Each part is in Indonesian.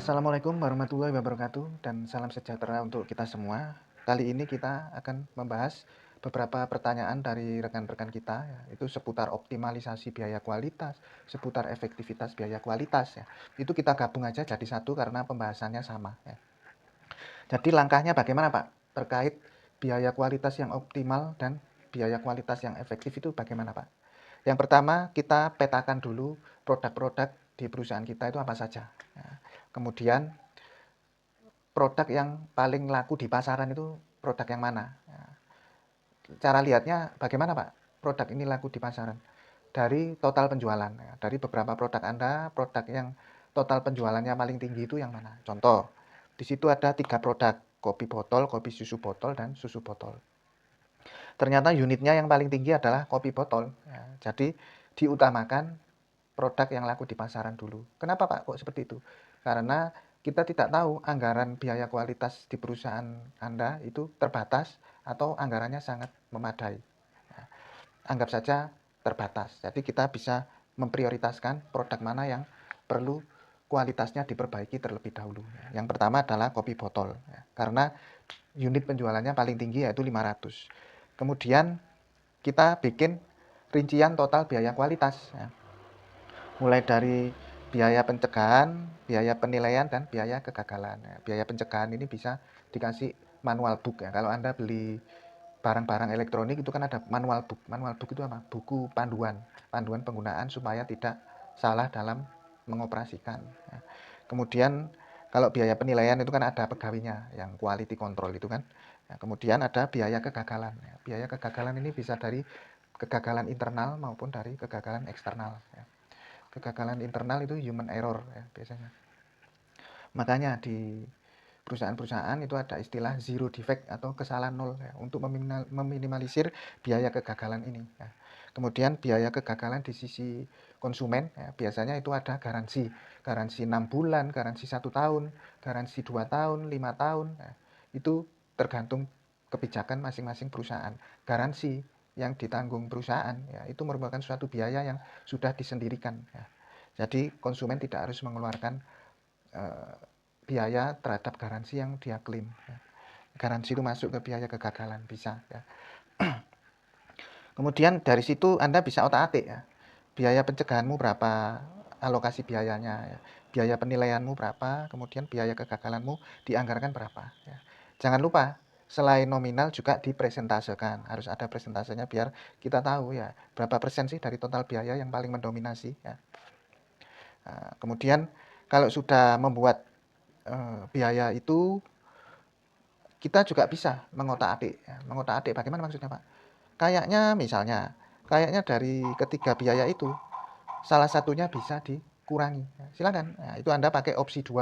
Assalamualaikum warahmatullahi wabarakatuh dan salam sejahtera untuk kita semua. Kali ini kita akan membahas beberapa pertanyaan dari rekan-rekan kita, ya, itu seputar optimalisasi biaya kualitas, seputar efektivitas biaya kualitas ya. Itu kita gabung aja jadi satu karena pembahasannya sama ya. Jadi langkahnya bagaimana Pak? Terkait biaya kualitas yang optimal dan biaya kualitas yang efektif itu bagaimana Pak? Yang pertama kita petakan dulu produk-produk di perusahaan kita itu apa saja. Ya. Kemudian produk yang paling laku di pasaran itu produk yang mana? Ya. Cara lihatnya bagaimana Pak? Produk ini laku di pasaran dari total penjualan. Ya. Dari beberapa produk Anda, produk yang total penjualannya paling tinggi itu yang mana? Contoh, di situ ada 3 produk, kopi botol, kopi susu botol, dan susu botol. Ternyata unitnya yang paling tinggi adalah kopi botol. Ya. Jadi diutamakan produk yang laku di pasaran dulu. Kenapa Pak kok seperti itu? Karena kita tidak tahu anggaran biaya kualitas di perusahaan Anda itu terbatas atau anggarannya sangat memadai. Nah, anggap saja terbatas. Jadi kita bisa memprioritaskan produk mana yang perlu kualitasnya diperbaiki terlebih dahulu. Yang pertama adalah kopi botol. Karena unit penjualannya paling tinggi yaitu 500. Kemudian kita bikin rincian total biaya kualitas. Mulai dari biaya pencegahan, biaya penilaian, dan biaya kegagalan. Biaya pencegahan ini bisa dikasih manual book ya. Kalau Anda beli barang-barang elektronik itu kan ada manual book. Manual book itu apa? Buku panduan, panduan penggunaan supaya tidak salah dalam mengoperasikan. Kemudian kalau biaya penilaian itu kan ada pegawainya yang quality control itu kan. Kemudian ada biaya kegagalan. Biaya kegagalan ini bisa dari kegagalan internal maupun dari kegagalan eksternal. Kegagalan internal itu human error ya biasanya. Makanya di perusahaan-perusahaan itu ada istilah zero defect atau kesalahan nol ya, untuk meminimalisir biaya kegagalan ini ya. Kemudian biaya kegagalan di sisi konsumen ya, biasanya itu ada garansi, garansi 6 bulan, garansi 1 tahun, garansi 2 tahun, 5 tahun ya. Itu tergantung kebijakan masing-masing perusahaan. Garansi yang ditanggung perusahaan ya, itu merupakan suatu biaya yang sudah disendirikan ya. Jadi konsumen tidak harus mengeluarkan biaya terhadap garansi yang dia klaim. Garansi itu masuk ke biaya kegagalan bisa ya. Kemudian dari situ Anda bisa otak-atik ya. Biaya pencegahanmu berapa, alokasi biayanya ya. Biaya penilaianmu berapa, kemudian biaya kegagalanmu dianggarkan berapa ya. Jangan lupa selain nominal juga dipresentasekan. Harus ada presentasenya biar kita tahu ya berapa persen sih dari total biaya yang paling mendominasi ya. Nah, kemudian kalau sudah membuat biaya itu kita juga bisa mengotak-atik ya. Mengotak-atik bagaimana maksudnya Pak? Kayaknya misalnya, kayaknya dari ketiga biaya itu salah satunya bisa dikurangi. Ya, silakan. Nah, itu Anda pakai opsi 2.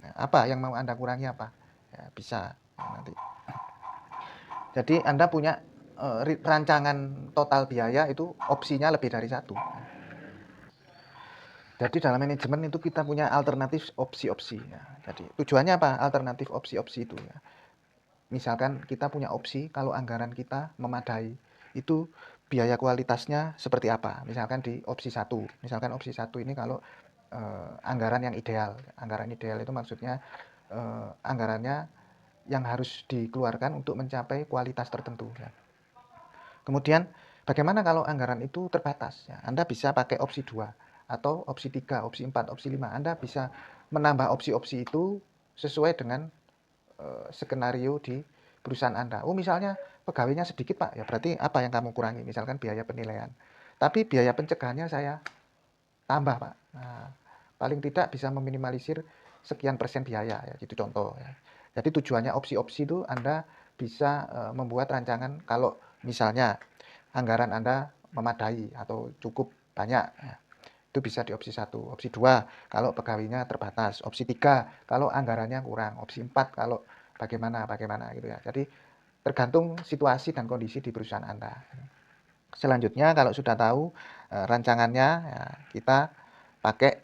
Nah, apa yang mau Anda kurangi apa? Ya, bisa ya, nanti. Jadi Anda punya rancangan total biaya itu opsinya lebih dari satu. Jadi dalam manajemen itu kita punya alternatif opsi-opsi. Ya. Jadi tujuannya apa? Alternatif opsi-opsi itu ya. Misalkan kita punya opsi kalau anggaran kita memadai, itu biaya kualitasnya seperti apa. Misalkan di opsi 1. Misalkan opsi 1 ini kalau anggaran yang ideal. Anggaran ideal itu maksudnya anggarannya yang harus dikeluarkan untuk mencapai kualitas tertentu. Ya. Kemudian bagaimana kalau anggaran itu terbatas? Ya, Anda bisa pakai opsi 2 atau opsi 3, opsi 4, opsi 5. Anda bisa menambah opsi-opsi itu sesuai dengan skenario di perusahaan Anda. Oh, misalnya pegawainya sedikit, Pak. Ya berarti apa yang kamu kurangi? Misalkan biaya penilaian. Tapi biaya pencegahannya saya tambah, Pak. Nah, paling tidak bisa meminimalisir sekian persen biaya ya, gitu contoh ya. Jadi tujuannya opsi-opsi itu Anda bisa membuat rancangan kalau misalnya anggaran Anda memadai atau cukup banyak ya. Itu bisa di opsi 1. Opsi 2 kalau pegawainya terbatas. Opsi 3 kalau anggarannya kurang. Opsi 4 kalau bagaimana gitu ya. Jadi tergantung situasi dan kondisi di perusahaan Anda. Selanjutnya kalau sudah tahu rancangannya ya, kita pakai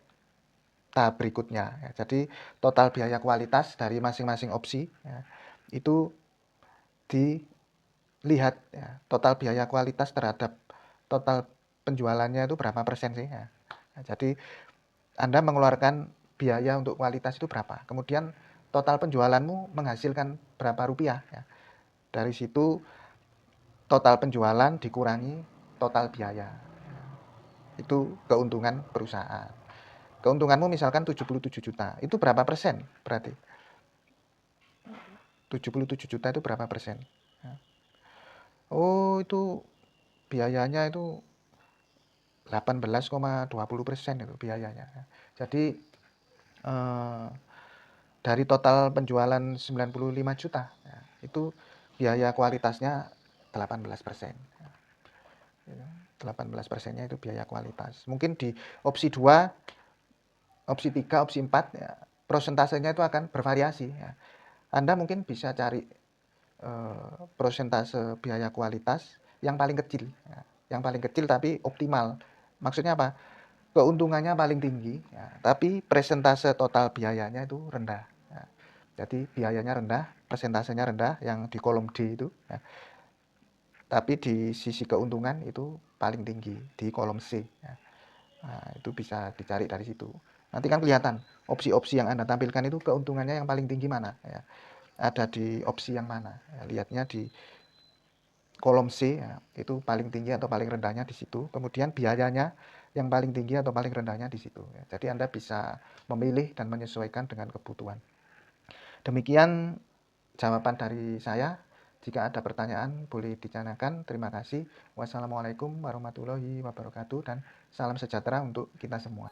tahap berikutnya ya. Jadi total biaya kualitas dari masing-masing opsi ya, itu dilihat ya, total biaya kualitas terhadap total penjualannya itu berapa persen sih ya. Nah, jadi Anda mengeluarkan biaya untuk kualitas itu berapa. Kemudian total penjualanmu menghasilkan berapa rupiah ya. Dari situ total penjualan dikurangi total biaya. Itu keuntungan perusahaan. Keuntunganmu misalkan 77 juta. Itu berapa persen berarti? 77 juta itu berapa persen? Oh, itu biayanya itu 18,20% itu biayanya. Jadi eh, dari total penjualan 95 juta, ya, itu biaya kualitasnya 18%. 18%-nya itu biaya kualitas. Mungkin di opsi 2, opsi 3, opsi 4, ya, prosentasenya itu akan bervariasi. Ya. Anda mungkin bisa cari prosentase biaya kualitas yang paling kecil. Ya. Yang paling kecil tapi optimal. Maksudnya apa? Keuntungannya paling tinggi, ya, tapi presentase total biayanya itu rendah. Ya. Jadi biayanya rendah, presentasenya rendah yang di kolom D itu. Ya. Tapi di sisi keuntungan itu paling tinggi di kolom C. Ya. Nah, itu bisa dicari dari situ. Nanti kan kelihatan opsi-opsi yang Anda tampilkan itu keuntungannya yang paling tinggi mana. Ya. Ada di opsi yang mana. Ya, lihatnya di kolom C, ya, itu paling tinggi atau paling rendahnya di situ. Kemudian biayanya yang paling tinggi atau paling rendahnya di situ. Ya. Jadi Anda bisa memilih dan menyesuaikan dengan kebutuhan. Demikian jawaban dari saya. Jika ada pertanyaan boleh ditanyakan. Terima kasih. Wassalamualaikum warahmatullahi wabarakatuh dan salam sejahtera untuk kita semua.